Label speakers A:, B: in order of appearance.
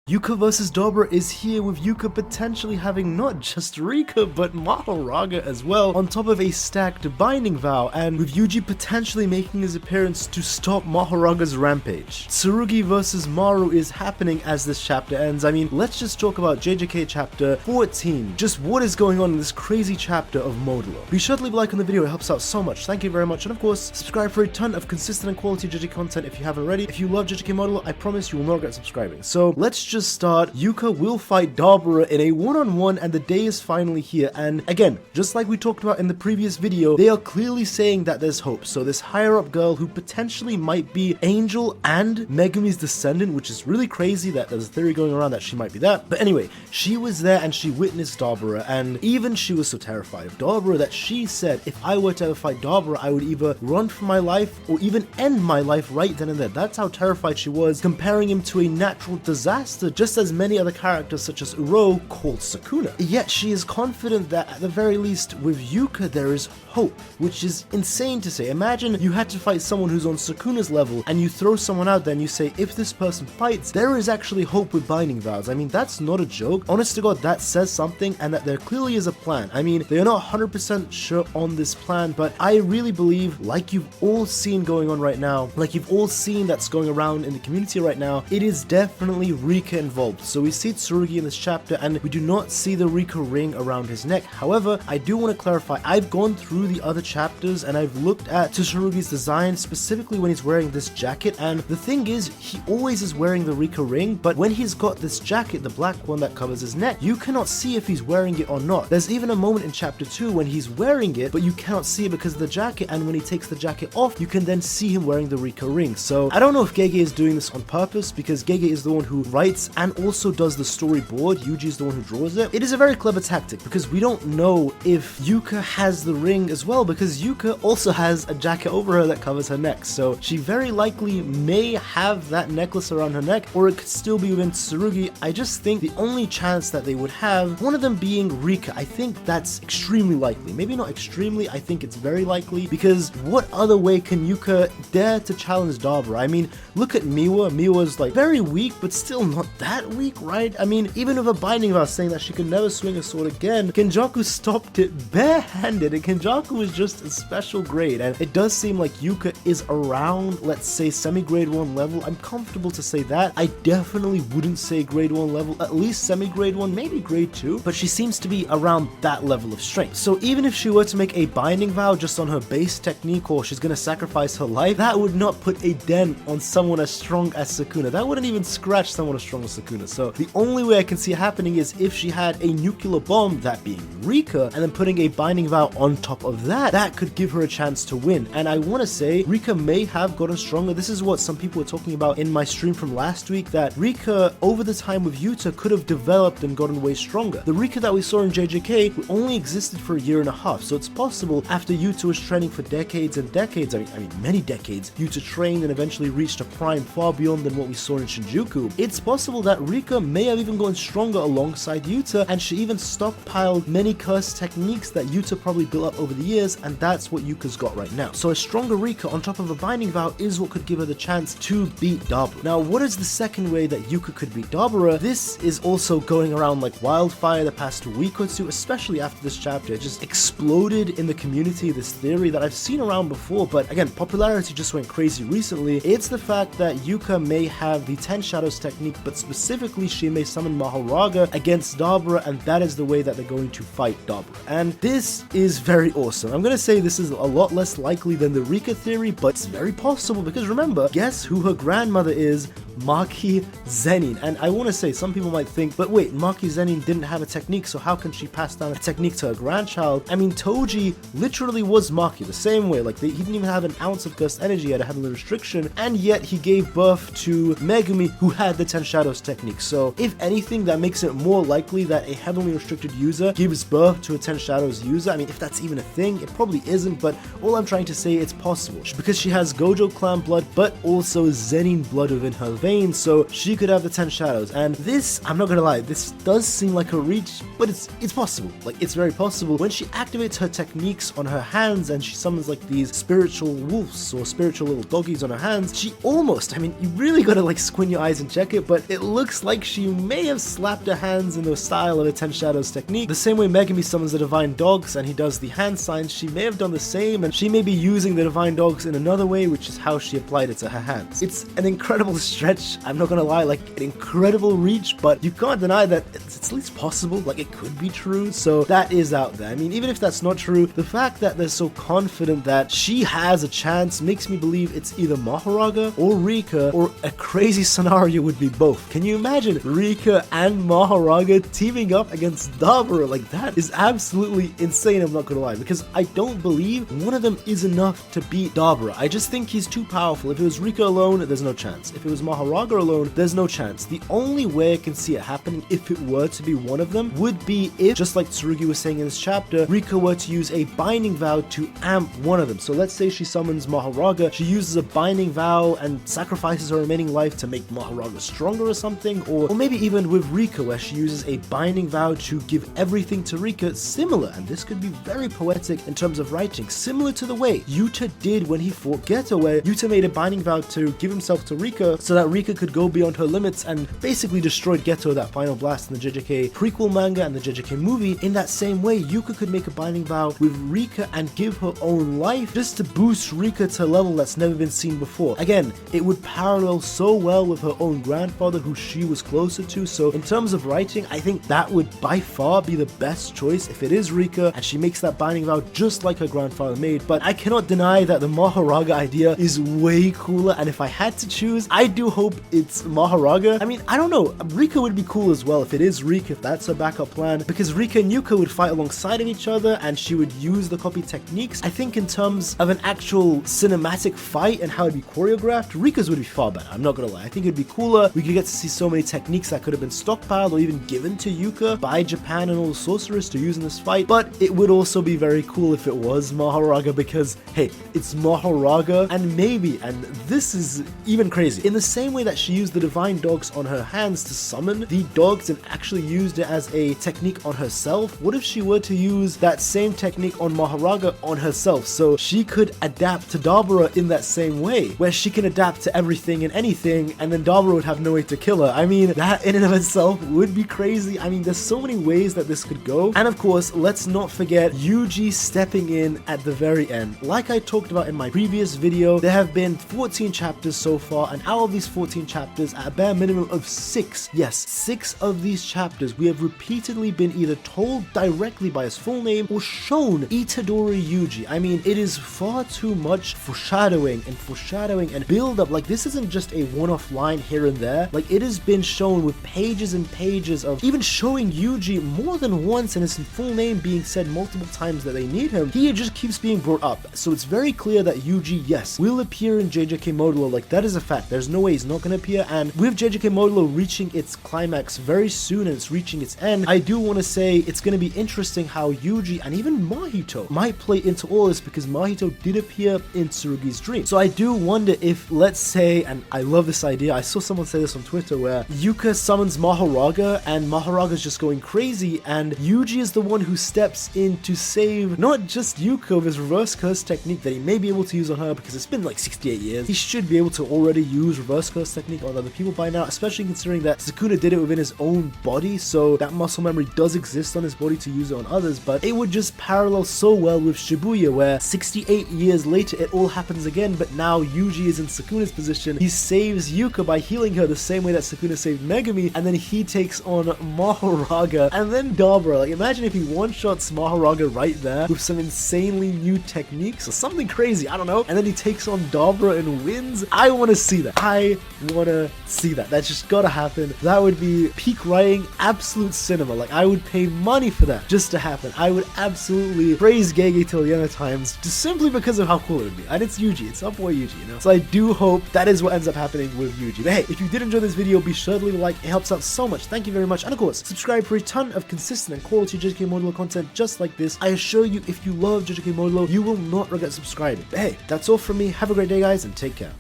A: Yuka vs Dabura is here, with Yuka potentially having not just Rika but Mahoraga as well, on top of a stacked binding vow, and with Yuji potentially making his appearance to stop Mahoraga's rampage. Tsurugi vs Maru is happening as this chapter ends. I mean, let's just talk about JJK chapter 14, just what is going on in this crazy chapter of Modulo. Be sure to leave a like on the video, it helps out so much, thank you very much, and of course, subscribe for a ton of consistent and quality JJK content if you haven't already. If you love JJK Modulo, I promise you will not regret subscribing. So let's just start. Yuka will fight Dabura in a one-on-one, and the day is finally here, and again, just like we talked about in the previous video, they are clearly saying that there's hope. So this higher up girl who potentially might be Angel and Megumi's descendant, which is really crazy that there's a theory going around that she might be that, but anyway, she was there and she witnessed Dabura, and even she was so terrified of Dabura that she said if I were to ever fight Dabura, I would either run for my life or even end my life right then and there. That's how terrified she was, comparing him to a natural disaster, just as many other characters such as Uro called Sukuna. Yet she is confident that at the very least with Yuka there is hope, which is insane to say. Imagine you had to fight someone who's on Sukuna's level and you throw someone out there and you say if this person fights, there is actually hope with binding vows. I mean, that's not a joke. Honest to God, that says something, and that there clearly is a plan. I mean, they are not 100% sure on this plan, but I really believe, like you've all seen going on right now, like you've all seen that's going around in the community right now, it is definitely Rika involved. So we see Tsurugi in this chapter and we do not see the Rika ring around his neck. However, I do want to clarify, I've gone through the other chapters and I've looked at Tsurugi's design, specifically when he's wearing this jacket, and the thing is, he always is wearing the Rika ring, but when he's got this jacket, the black one that covers his neck, you cannot see if he's wearing it or not. There's even a moment in chapter 2 when he's wearing it, but you cannot see it because of the jacket, and when he takes the jacket off, you can then see him wearing the Rika ring. So I don't know if Gege is doing this on purpose, because Gege is the one who writes and also does the storyboard. Yuji is the one who draws it. It is a very clever tactic because we don't know if Yuka has the ring as well, because Yuka also has a jacket over her that covers her neck, so she very likely may have that necklace around her neck, or it could still be within Tsurugi. I just think the only chance that they would have, one of them being Rika, I think that's extremely likely. Maybe not extremely, I think it's very likely, because what other way can Yuka dare to challenge Dabura? I mean, look at Miwa. Miwa's like very weak, but still not that weak, right? I mean, even with a binding vow saying that she could never swing a sword again, Kenjaku stopped it barehanded, and Kenjaku is just a special grade, and it does seem like Yuka is around, let's say, semi-grade 1 level. I'm comfortable to say that. I definitely wouldn't say grade 1 level, at least semi-grade 1, maybe grade 2, but she seems to be around that level of strength. So even if she were to make a binding vow just on her base technique, or she's gonna sacrifice her life, that would not put a dent on someone as strong as Sukuna. That wouldn't even scratch someone as strong as Sukuna. So the only way I can see it happening is if she had a nuclear bomb, that being Rika, and then putting a binding vow on top of that, that could give her a chance to win. And I want to say Rika may have gotten stronger. This is what some people were talking about in my stream from last week, that Rika over the time with Yuta could have developed and gotten way stronger. The Rika that we saw in JJK only existed for a year and a half, so it's possible after Yuta was training for decades and decades, I mean many decades, Yuta trained and eventually reached a prime far beyond than what we saw in Shinjuku. It's possible that Rika may have even gotten stronger alongside Yuta, and she even stockpiled many curse techniques that Yuta probably built up over the years, and that's what Yuka's got right now. So a stronger Rika on top of a binding vow is what could give her the chance to beat Dabura. Now, what is the second way that Yuka could beat Dabura? This is also going around like wildfire the past week or two, especially after this chapter. It just exploded in the community, this theory that I've seen around before, but again, popularity just went crazy recently. It's the fact that Yuka may have the 10 Shadows technique, but specifically she may summon Mahoraga against Dabura, and that is the way that they're going to fight Dabura. And this is very awesome. I'm gonna say this is a lot less likely than the Rika theory, but it's very possible, because remember, guess who her grandmother is? Maki Zenin. And I want to say, some people might think, but wait, Maki Zenin didn't have a technique, so how can she pass down a technique to her grandchild? I mean, Toji literally was Maki the same way. Like, he didn't even have an ounce of gust energy, he had a heavenly restriction, and yet he gave birth to Megumi, who had the 10 Shadows technique. So if anything, that makes it more likely that a heavenly restricted user gives birth to a 10 Shadows user. I mean, if that's even a thing, it probably isn't, but all I'm trying to say, it's possible, because she has Gojo clan blood, but also Zenin blood within her veins. veins so she could have the 10 shadows. And this, I'm not gonna lie, this does seem like a reach, but it's possible. Like, it's very possible. When she activates her techniques on her hands and she summons like these spiritual wolves or spiritual little doggies on her hands, she almost, I mean, you really gotta like squint your eyes and check it, but it looks like she may have slapped her hands in the style of a 10 shadows technique. The same way Megami summons the divine dogs and he does the hand signs, she may have done the same, and she may be using the divine dogs in another way, which is how she applied it to her hands. It's an incredible stretch, I'm not gonna lie, like an incredible reach, but you can't deny that it's at least possible, like it could be true, so that is out there. I mean, even if that's not true, the fact that they're so confident that she has a chance makes me believe it's either Mahoraga or Rika, or a crazy scenario would be both. Can you imagine Rika and Mahoraga teaming up against Dabura? Like, that is absolutely insane, I'm not gonna lie, because I don't believe one of them is enough to beat Dabura. I just think he's too powerful. If it was Rika alone, there's no chance. If it was Mahoraga alone, there's no chance. The only way I can see it happening, if it were to be one of them, would be if, just like Tsurugi was saying in this chapter, Rika were to use a binding vow to amp one of them. So let's say she summons Mahoraga, she uses a binding vow and sacrifices her remaining life to make Mahoraga stronger or something, or maybe even with Rika where she uses a binding vow to give everything to Rika, similar, and this could be very poetic in terms of writing, similar to the way Yuta did when he fought Geto, where Yuta made a binding vow to give himself to Rika so that Rika could go beyond her limits and basically destroyed Geto, that final blast in the JJK prequel manga and the JJK movie. In that same way, Yuka could make a binding vow with Rika and give her own life just to boost Rika to a level that's never been seen before. Again, it would parallel so well with her own grandfather who she was closer to, so in terms of writing, I think that would by far be the best choice if it is Rika and she makes that binding vow just like her grandfather made. But I cannot deny that the Mahoraga idea is way cooler, and if I had to choose, I do hope it's Mahoraga. I mean, I don't know, Rika would be cool as well if it is Rika, if that's her backup plan, because Rika and Yuka would fight alongside of each other and she would use the copy techniques. I think in terms of an actual cinematic fight and how it'd be choreographed, Rika's would be far better, I'm not gonna lie. I think it'd be cooler, we could get to see so many techniques that could have been stockpiled or even given to Yuka by Japan and all the sorcerers to use in this fight, but it would also be very cool if it was Mahoraga, because hey, it's Mahoraga, and maybe, and this is even crazy, in the same way that she used the divine dogs on her hands to summon the dogs and actually used it as a technique on herself, what if she were to use that same technique on Mahoraga on herself, so she could adapt to Dabura in that same way, where she can adapt to everything and anything, and then Dabura would have no way to kill her. I mean, that in and of itself would be crazy. I mean, there's so many ways that this could go, and of course, let's not forget Yuji stepping in at the very end. Like I talked about in my previous video, there have been 14 chapters so far, and out of these 14 chapters, at a bare minimum of 6, yes, 6 of these chapters, we have repeatedly been either told directly by his full name or shown Itadori Yuji. I mean, it is far too much foreshadowing and build up. Like, this isn't just a one-off line here and there. Like, it has been shown with pages and pages of even showing Yuji more than once and his full name being said multiple times that they need him. He just keeps being brought up. So it's very clear that Yuji, yes, will appear in JJK Modulo. Like, that is a fact. There's no way he's not going to appear. And with JJK Modulo reaching its climax very soon and it's reaching its end, I do want to say it's going to be interesting how Yuji and even Mahito might play into all this, because Mahito did appear in Tsurugi's dream. So I do wonder if, let's say, and I love this idea, I saw someone say this on Twitter, where Yuka summons Mahoraga and Mahoraga's just going crazy and Yuji is the one who steps in to save not just Yuka of his reverse curse technique that he may be able to use on her, because it's been like 68 years. He should be able to already use reverse curse technique on other people by now, especially considering that Sukuna did it within his own body, so that muscle memory does exist on his body to use it on others. But it would just parallel so well with Shibuya, where 68 years later it all happens again, but now Yuji is in Sukuna's position. He saves Yuka by healing her the same way that Sukuna saved Megami, and then he takes on Mahoraga and then Dabura. Like, imagine if he one-shots Mahoraga right there with some insanely new techniques or something crazy, I don't know, and then he takes on Dabura and wins. I want to see that. I want to see that. That's just gotta happen. That would be peak writing, absolute cinema. Like, I would pay money for that just to happen. I would absolutely praise Gege till the end of times, just simply because of how cool it would be. And it's Yuji, it's our boy Yuji, you know? So I do hope that is what ends up happening with Yuji. But hey, if you did enjoy this video, be sure to leave a like, it helps out so much. Thank you very much. And of course, subscribe for a ton of consistent and quality JJK Modulo content just like this. I assure you, if you love JJK Modulo, you will not regret subscribing. But hey, that's all from me. Have a great day, guys, and take care.